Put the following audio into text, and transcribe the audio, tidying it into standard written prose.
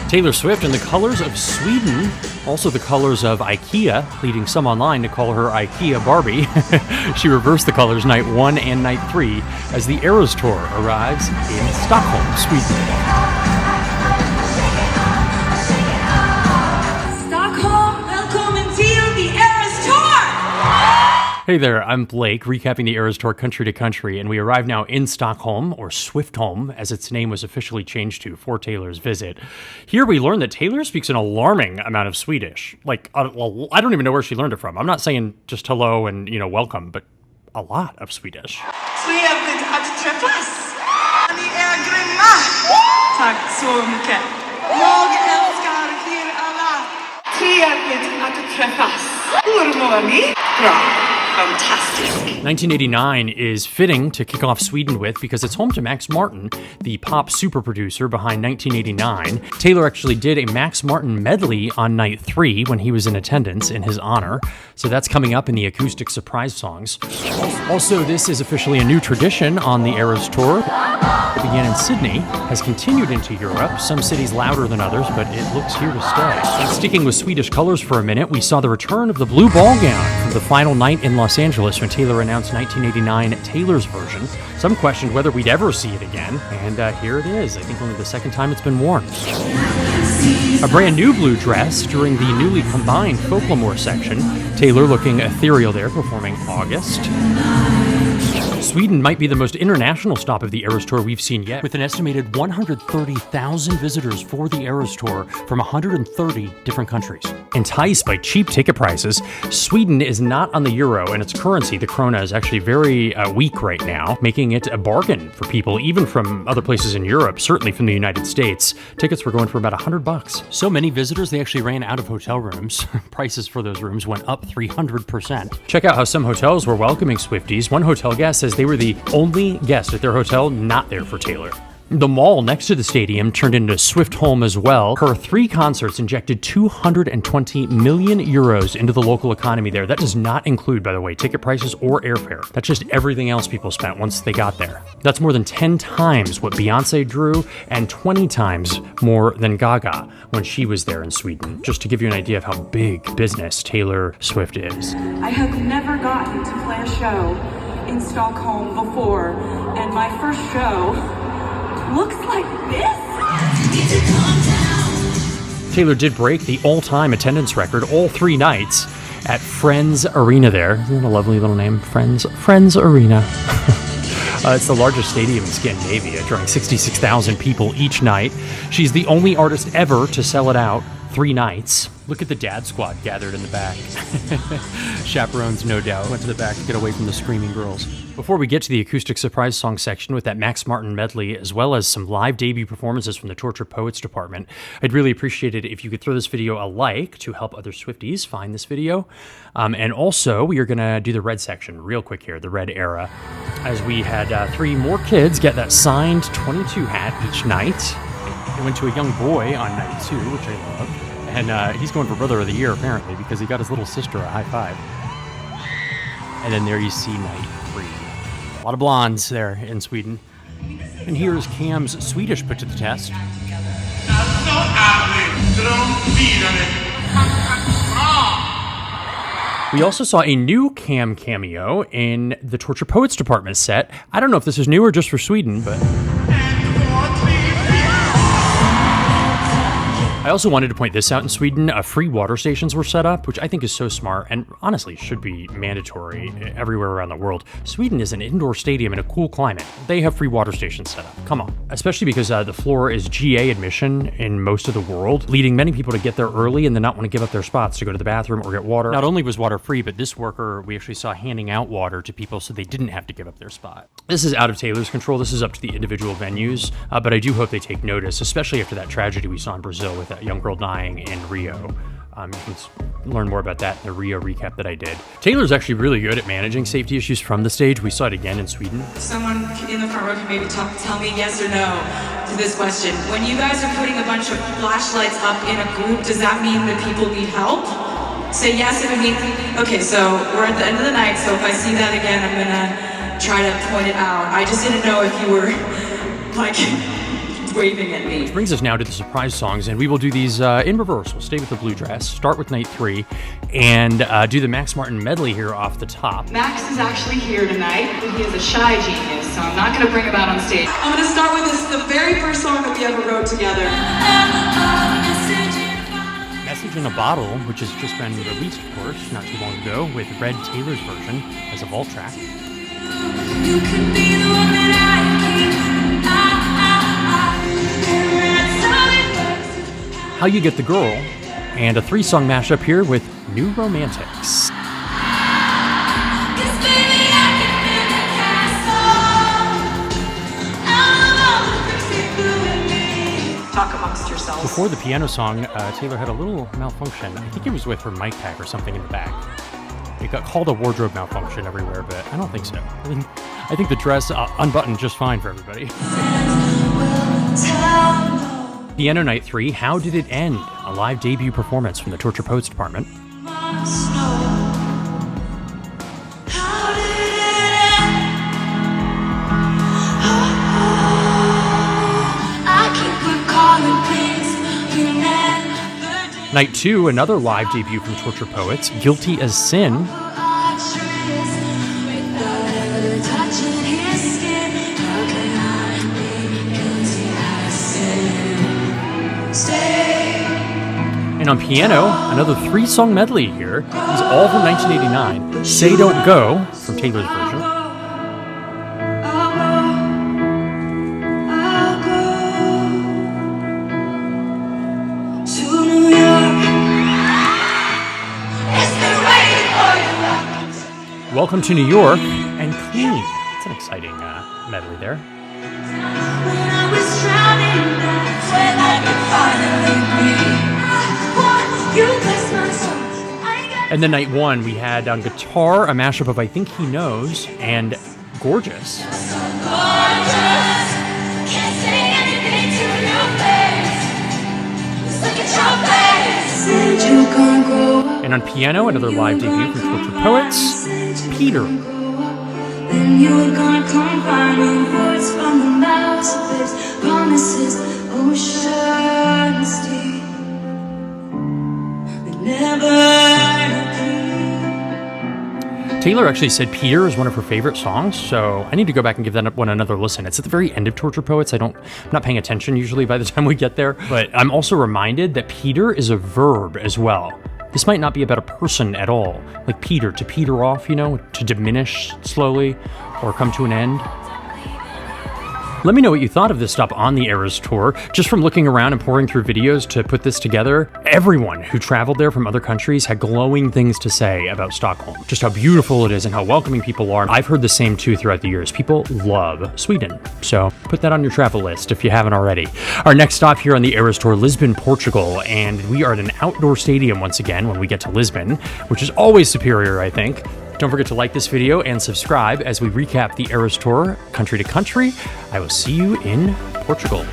Taylor Swift and the colors of Sweden, also the colors of IKEA, leading some online to call her IKEA Barbie. She reversed the colors night 1 and night 3 as the Eras Tour arrives in Stockholm, Sweden. Stockholm, welcome to the Eras Tour! Hey there, I'm Blake, recapping the Eras Tour country to country, and we arrive now in Stockholm, or Swiftholm, as its name was officially changed to for Taylor's visit. Here we learn that Taylor speaks an alarming amount of Swedish. Like, I don't even know where she learned it from. I'm not saying just hello and, welcome, but a lot of Swedish. Trevligt att träffas! Ni är grymma! Tack så mycket. Jag älskar er alla. Trevligt att träffas. Hur mår ni? Bra. Fantastic. 1989 is fitting to kick off Sweden with because it's home to Max Martin, the pop super producer behind 1989. Taylor actually did a Max Martin medley on night 3 when he was in attendance in his honor. So that's coming up in the acoustic surprise songs. Also, this is officially a new tradition on the Eras Tour. It began in Sydney, has continued into Europe, some cities louder than others, but it looks here to stay. And sticking with Swedish colors for a minute, we saw the return of the blue ball gown from the final night in Los Angeles when Taylor announced 1989 Taylor's version. Some questioned whether we'd ever see it again, and here it is. I think only the second time it's been worn. A brand new blue dress during the newly combined Folklore section. Taylor looking ethereal there, performing August. Sweden might be the most international stop of the Eras Tour we've seen yet, with an estimated 130,000 visitors for the Eras Tour from 130 different countries. Enticed by cheap ticket prices, Sweden is not on the euro, and its currency, the krona, is actually very weak right now, making it a bargain for people, even from other places in Europe, certainly from the United States. Tickets were going for about $100. So many visitors, they actually ran out of hotel rooms. Prices for those rooms went up 300%. Check out how some hotels were welcoming Swifties. One hotel guest says they were the only guest at their hotel not there for Taylor. The mall next to the stadium turned into Swiftholm as well. Her 3 concerts injected 220 million euros into the local economy there. That does not include, by the way, ticket prices or airfare. That's just everything else people spent once they got there. That's more than 10 times what Beyonce drew and 20 times more than Gaga when she was there in Sweden. Just to give you an idea of how big business Taylor Swift is. I have never gotten to play a show in Stockholm before, and my first show looks like this. Taylor did break the all-time attendance record all 3 nights at Friends Arena there. Isn't that a lovely little name? Friends Arena. It's the largest stadium in Scandinavia, drawing 66,000 people each night. She's the only artist ever to sell it out 3 nights. Look at the dad squad gathered in the back. Chaperones, no doubt, went to the back to get away from the screaming girls. Before we get to the acoustic surprise song section with that Max Martin medley, as well as some live debut performances from the Tortured Poets department, I'd really appreciate it if you could throw this video a like to help other Swifties find this video. And also, we are going to do the red section real quick here, the red era, as we had 3 more kids get that signed 22 hat each night. It went to a young boy on night 2, which I love. And he's going for Brother of the Year, apparently, because he got his little sister a high five. And then there you see night 3. A lot of blondes there in Sweden. And here's Cam's Swedish put to the test. We also saw a new Cam cameo in the Tortured Poets department set. I don't know if this is new or just for Sweden, but... I also wanted to point this out in Sweden. Free water stations were set up, which I think is so smart and honestly should be mandatory everywhere around the world. Sweden is an indoor stadium in a cool climate. They have free water stations set up. Come on. Especially because the floor is GA admission in most of the world, leading many people to get there early and then not want to give up their spots to go to the bathroom or get water. Not only was water free, but this worker we actually saw handing out water to people so they didn't have to give up their spot. This is out of Taylor's control. This is up to the individual venues, but I do hope they take notice, especially after that tragedy we saw in Brazil with that young girl dying in Rio. You can learn more about that in the Rio recap that I did. Taylor's actually really good at managing safety issues from the stage. We saw it again in Sweden. Someone in the front row can maybe tell me yes or no to this question. When you guys are putting a bunch of flashlights up in a group, does that mean that people need help? Say yes if it means... Okay, so we're at the end of the night, so if I see that again, I'm gonna try to point it out. I just didn't know if you were, like, waving at me. Brings us now to the surprise songs, and we will do these in reverse. We'll stay with the blue dress, start with night 3, and do the Max Martin medley here off the top. Max is actually here tonight, but he is a shy genius, so I'm not going to bring him out on stage. I'm going to start with the very first song that we ever wrote together. Message in a Bottle, which has just been released, of course, not too long ago, with Red Taylor's version as a vault track. You could be the one that I keep. How You Get the Girl, and a 3-song mashup here with New Romantics. Talk amongst yourselves. Before the piano song, Taylor had a little malfunction. I think it was with her mic pack or something in the back. It got called a wardrobe malfunction everywhere, but I don't think so. I think the dress unbuttoned just fine for everybody. Piano night 3, How Did It End? A live debut performance from the Torture Poets department. Night 2, another live debut from Torture Poets, Guilty as Sin. And on piano, another 3-song medley here. These all from 1989. Say Don't Go, from Taylor's version. Welcome to New York, and Clean. It's an exciting medley there. And then night 1, we had on guitar a mashup of I Think He Knows and Gorgeous. And on piano, another live debut from Torture Poets, Peter. Then you're gonna come find me, words from the mouths of his promises, oceans deep, they never. Taylor actually said Peter is one of her favorite songs, so I need to go back and give that one another listen. It's at the very end of Torture Poets. I'm not paying attention usually by the time we get there, but I'm also reminded that Peter is a verb as well. This might not be about a person at all, like Peter, to peter off, you know, to diminish slowly or come to an end. Let me know what you thought of this stop on the Eras Tour. Just from looking around and pouring through videos to put this together, everyone who traveled there from other countries had glowing things to say about Stockholm. Just how beautiful it is and how welcoming people are. I've heard the same too throughout the years. People love Sweden. So put that on your travel list if you haven't already. Our next stop here on the Eras Tour, Lisbon, Portugal. And we are at an outdoor stadium once again when we get to Lisbon, which is always superior, I think. Don't forget to like this video and subscribe as we recap the Eras Tour country to country. I will see you in Portugal.